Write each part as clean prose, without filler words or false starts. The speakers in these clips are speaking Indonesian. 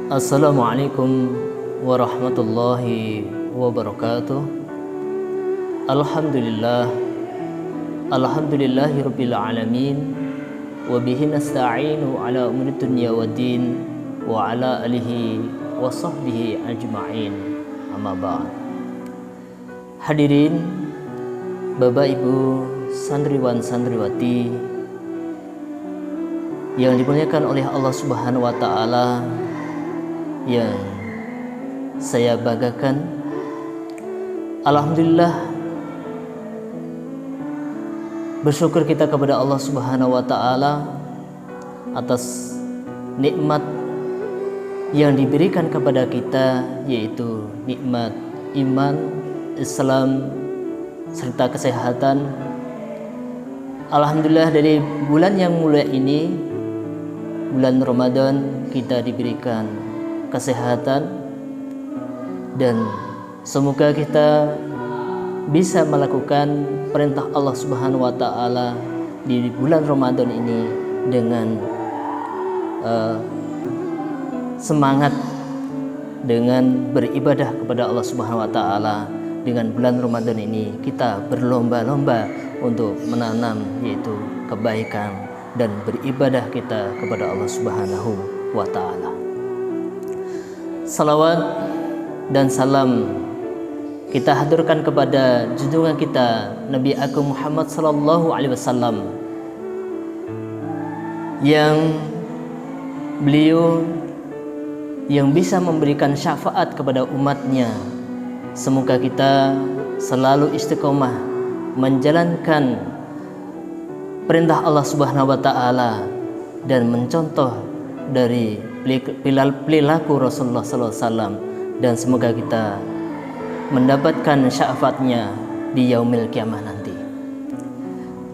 Assalamualaikum warahmatullahi wabarakatuh. Alhamdulillahi rabbil alamin. Wabihi nasta'inu ala umuri dunya waddin. Wa ala alihi wa sahbihi ajma'in. Amma ba'd. Hadirin Bapak Ibu santriwan santriwati yang dimuliakan oleh Allah Subhanahu wa taala, yang saya banggakan, alhamdulillah, bersyukur kita kepada Allah Subhanahu wa taala atas nikmat yang diberikan kepada kita, yaitu nikmat iman, Islam, serta kesehatan. Alhamdulillah, dari bulan yang mulia ini, bulan Ramadan, kita diberikan kesehatan, dan semoga kita bisa melakukan perintah Allah Subhanahu wa taala di bulan Ramadan ini dengan semangat, dengan beribadah kepada Allah Subhanahu wa taala. Dengan bulan Ramadan ini kita berlomba-lomba untuk menanam yaitu kebaikan dan beribadah kita kepada Allah Subhanahu wa taala. Salawat dan salam kita haturkan kepada junjungan kita Nabi Agung Muhammad sallallahu alaihi wasallam, yang beliau yang bisa memberikan syafaat kepada umatnya. Semoga kita selalu istiqomah menjalankan perintah Allah Subhanahu wa taala dan mencontoh dari perilaku Rasulullah sallallahu alaihi wasallam, dan semoga kita mendapatkan syafaatnya di yaumil kiamah nanti.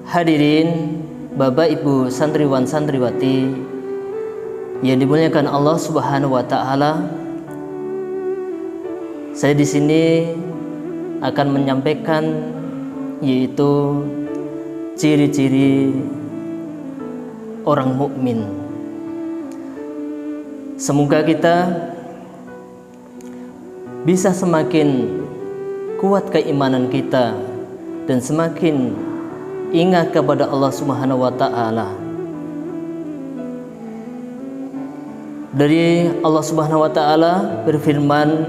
Hadirin Bapak Ibu santriwan santriwati yang dimuliakan Allah Subhanahu wa taala, saya di sini akan menyampaikan yaitu ciri-ciri orang mukmin. Semoga kita bisa semakin kuat keimanan kita dan semakin ingat kepada Allah Subhanahu wa taala. Dari Allah Subhanahu wa taala berfirman,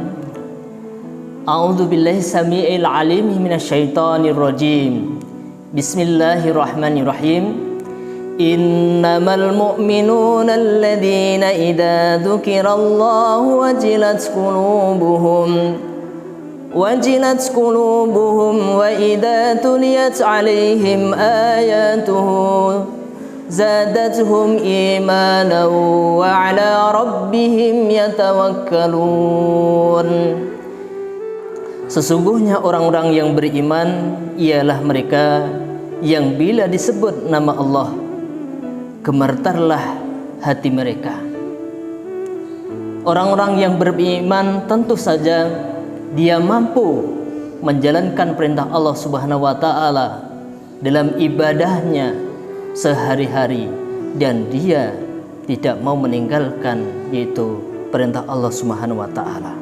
A'udzu billahi samii'il 'alim minasyaitonir rajim. Bismillahirrahmanirrahim. Innamal mu'minuna alladzina idza dzukirallahu wajilat qulubuhum wa idza tuliyat 'alaihim ayatuhu zadatuhum imanan wa 'ala rabbihim yatawakkalun. Sesungguhnya orang-orang yang beriman ialah mereka yang bila disebut nama Allah, gemetarlah hati mereka. Orang-orang yang beriman tentu saja dia mampu menjalankan perintah Allah Subhanahu wa taala dalam ibadahnya sehari-hari, dan dia tidak mau meninggalkan yaitu perintah Allah Subhanahu wa taala.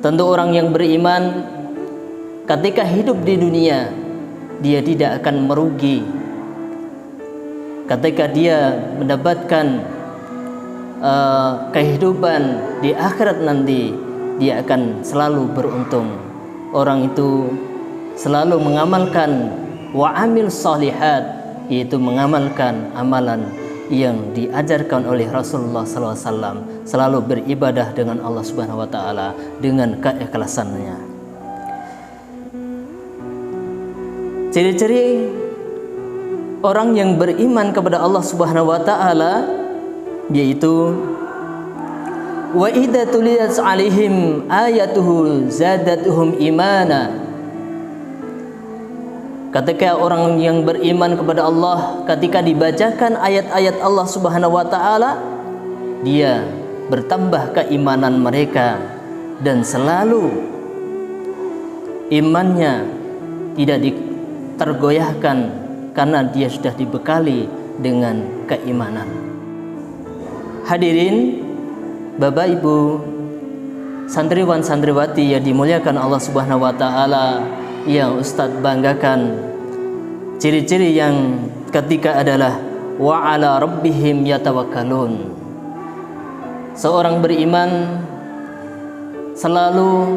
Tentu orang yang beriman ketika hidup di dunia dia tidak akan merugi. Ketika dia mendapatkan kehidupan di akhirat nanti, dia akan selalu beruntung. Orang itu selalu mengamalkan wa amil sholihat, yaitu mengamalkan amalan yang diajarkan oleh Rasulullah SAW, selalu beribadah dengan Allah Subhanahu wa taala dengan keikhlasannya. Ciri-ciri orang yang beriman kepada Allah Subhanahu wa taala yaitu wa idza tuliyat 'alaihim ayatuhu zadatuhum imana. Ketika orang yang beriman kepada Allah, ketika dibacakan ayat-ayat Allah Subhanahu wa taala, dia bertambah keimanan mereka, dan selalu imannya tidak tergoyahkan karena dia sudah dibekali dengan keimanan. Hadirin Bapak Ibu santriwan santriwati yang dimuliakan Allah Subhanahu wa taala, yang Ustadz banggakan, ciri-ciri yang ketiga adalah wa ala rabbihim yatawakkalun. Seorang beriman selalu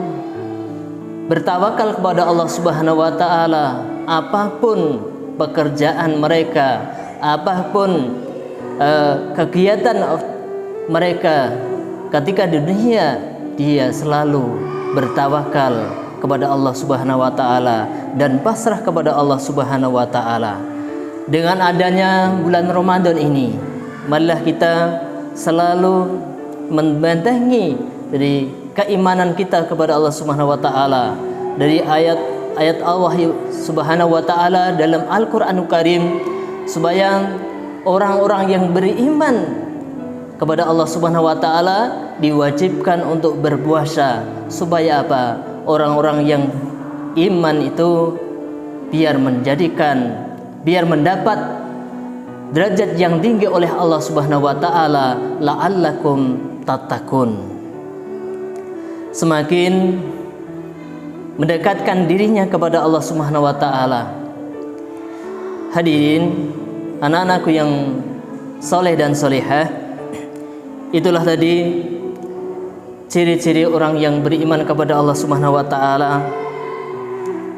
bertawakal kepada Allah Subhanahu wa taala, apapun pekerjaan mereka, apapun kegiatan mereka ketika di dunia, dia selalu bertawakal kepada Allah Subhanahu wa taala dan pasrah kepada Allah Subhanahu wa taala. Dengan adanya bulan Ramadan ini, marilah kita selalu membentengi dari keimanan kita kepada Allah Subhanahu wa taala, dari ayat Allah Subhanahu wa taala dalam Al-Qur'anul Karim, supaya orang-orang yang beriman kepada Allah Subhanahu wa taala diwajibkan untuk berpuasa, supaya apa? Orang-orang yang iman itu biar mendapat derajat yang tinggi oleh Allah Subhanahu wa taala, la'allakum tattaqun. Semakin mendekatkan dirinya kepada Allah Subhanahu wa taala. Hadirin, anak-anakku yang soleh dan solehah, itulah tadi ciri-ciri orang yang beriman kepada Allah Subhanahu wa taala.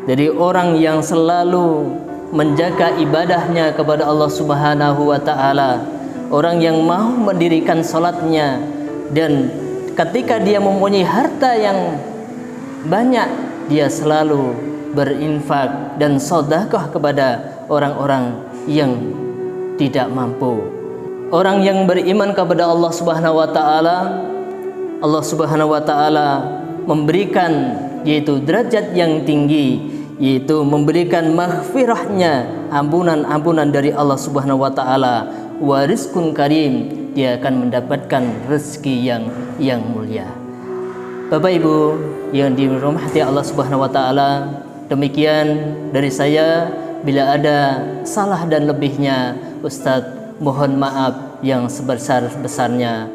Jadi orang yang selalu menjaga ibadahnya kepada Allah Subhanahu wa taala, orang yang mau mendirikan salatnya, dan ketika dia mempunyai harta yang banyak, dia selalu berinfak dan sedekah kepada orang-orang yang tidak mampu. Orang yang beriman kepada Allah Subhanahu wa taala, Allah Subhanahu wa taala memberikan yaitu derajat yang tinggi, yaitu memberikan maghfirahnya, ampunan dari Allah Subhanahu wa taala, wa rizqun karim, dia akan mendapatkan rezeki yang mulia. Bapak Ibu yang dirahmati Allah Subhanahu wa taala, demikian dari saya. Bila ada salah dan lebihnya, Ustadz mohon maaf yang sebesar-besarnya.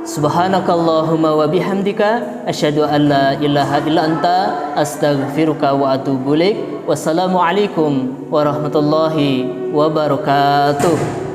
Subhanakallahumma wa bihamdika asyhadu an la ilaha illa anta astaghfiruka wa atubu ilaik. Wassalamualaikum warahmatullahi wabarakatuh.